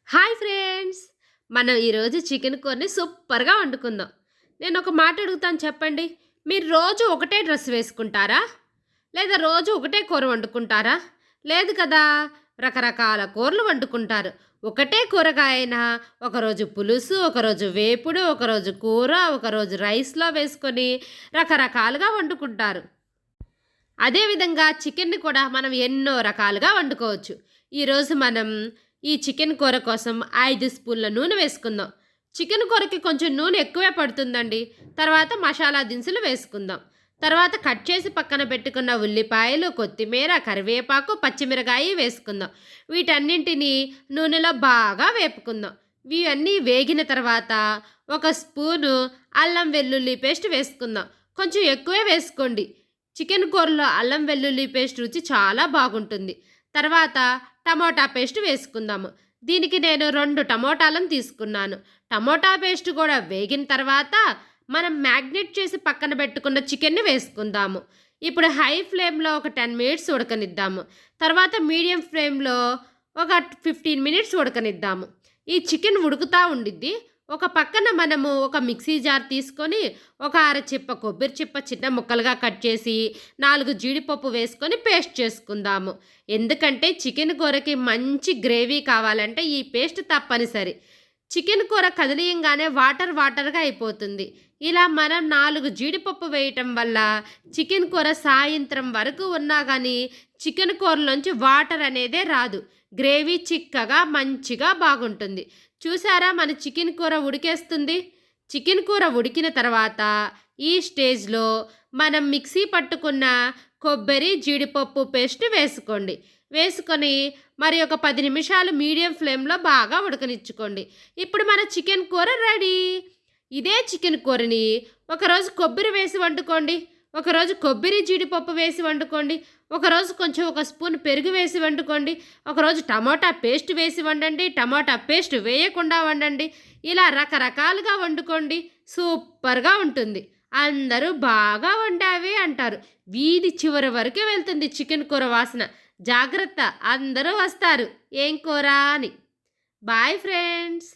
Hi friends! మనం ఈరోజు chicken కూరని సూపర్‌గా వండుకుందాం. నేను ఒక మాట అడుగుతాను చెప్పండి. మీరు రోజు ఒకటే డ్రెస్ వేసుకుంటారా? లేదా రోజు ఒకటే కూర వండుకుంటారా? లేదు కదా! రకరకాల కూరలు వండుకుంటారు. ఒకటే కూరగాయ అయినా ఒకరోజు పులుసు, ఒకరోజు వేపుడు, ఒకరోజు కూర, ఒకరోజు రైస్‌లో వేసుకొని రకరకాలుగా వండుకుంటారు. అదేవిధంగా చికెన్‌ని కూడా మనం ఎన్నో రకాలుగా వండుకోవచ్చు. ఈరోజు మనం ఈ చికెన్ కూర కోసం 5 స్పూన్ల నూనె వేసుకుందాం. చికెన్ కూరకి కొంచెం నూనె ఎక్కువే పడుతుందండి. తర్వాత మసాలా దినుసులు వేసుకుందాం. తర్వాత కట్ చేసి పక్కన పెట్టుకున్న ఉల్లిపాయలు, కొత్తిమీర, కరివేపాకు, పచ్చిమిరకాయ వేసుకుందాం. వీటన్నింటినీ నూనెలో బాగా వేపుకుందాం. ఇవన్నీ వేగిన తర్వాత ఒక స్పూను అల్లం వెల్లుల్లి పేస్ట్ వేసుకుందాం. కొంచెం ఎక్కువే వేసుకోండి. చికెన్ కూరలో అల్లం వెల్లుల్లి పేస్ట్ రుచి చాలా బాగుంటుంది. తర్వాత టమోటా పేస్ట్ వేసుకుందాము. దీనికి నేను 2 టమోటాలను తీసుకున్నాను. టమోటా పేస్ట్ కూడా వేగిన తర్వాత మనం మ్యాగ్నేట్ చేసి పక్కన పెట్టుకున్న చికెన్‌ని వేసుకుందాము. ఇప్పుడు హై ఫ్లేమ్‌లో ఒక 10 మినిట్స్ ఉడకనిద్దాము. తర్వాత మీడియం ఫ్లేమ్‌లో ఒక 15 మినిట్స్ ఉడకనిద్దాము. ఈ చికెన్ ఉడుకుతా ఉండిద్ది. ఒక పక్కన మనము ఒక మిక్సీ జార్ తీసుకొని ఒక అరచిప్ప కొబ్బరి చిప్ప చిన్న ముక్కలుగా కట్ చేసి 4 జీడిపప్పు వేసుకొని పేస్ట్ చేసుకుందాము. ఎందుకంటే చికెన్ కూరకి మంచి గ్రేవీ కావాలంటే ఈ పేస్ట్ తప్పనిసరి. చికెన్ కూర కదిలియంగానే వాటర్‌గా అయిపోతుంది. ఇలా మనం 4 జీడిపప్పు వేయటం వల్ల చికెన్ కూర సాయంత్రం వరకు ఉన్నా గానీ చికెన్ కూరలోంచి వాటర్ అనేదే రాదు. గ్రేవీ చిక్కగా మంచిగా బాగుంటుంది. చూసారా మన చికెన్ కూర ఉడికేస్తుంది. చికెన్ కూర ఉడికిన తర్వాత ఈ స్టేజ్‌లో మనం మిక్సీ పట్టుకున్న కొబ్బరి, జీడిపప్పు పేస్ట్ వేసుకోండి. వేసుకొని మరి ఒక 10 నిమిషాలు మీడియం ఫ్లేమ్‌లో బాగా ఉడకనిచ్చుకోండి. ఇప్పుడు మన చికెన్ కూర రెడీ. ఇదే చికెన్ కూరని ఒకరోజు కొబ్బరి వేసి వండుకోండి. ఒకరోజు కొబ్బరి, జీడిపప్పు వేసి వండుకోండి. ఒకరోజు కొంచెం ఒక స్పూన్ పెరుగు వేసి వండుకోండి. ఒకరోజు టమోటా పేస్ట్ వేసి వండండి. టమోటా పేస్ట్ వేయకుండా వండండి. ఇలా రకరకాలుగా వండుకోండి. సూపర్‌గా ఉంటుంది. అందరూ బాగా వండావే అంటారు. వీధి చివరి వరకు వెళ్తుంది చికెన్ కూర వాసన. జాగ్రత్త అందరూ వస్తారు. ఏం కూర అని. Bye friends.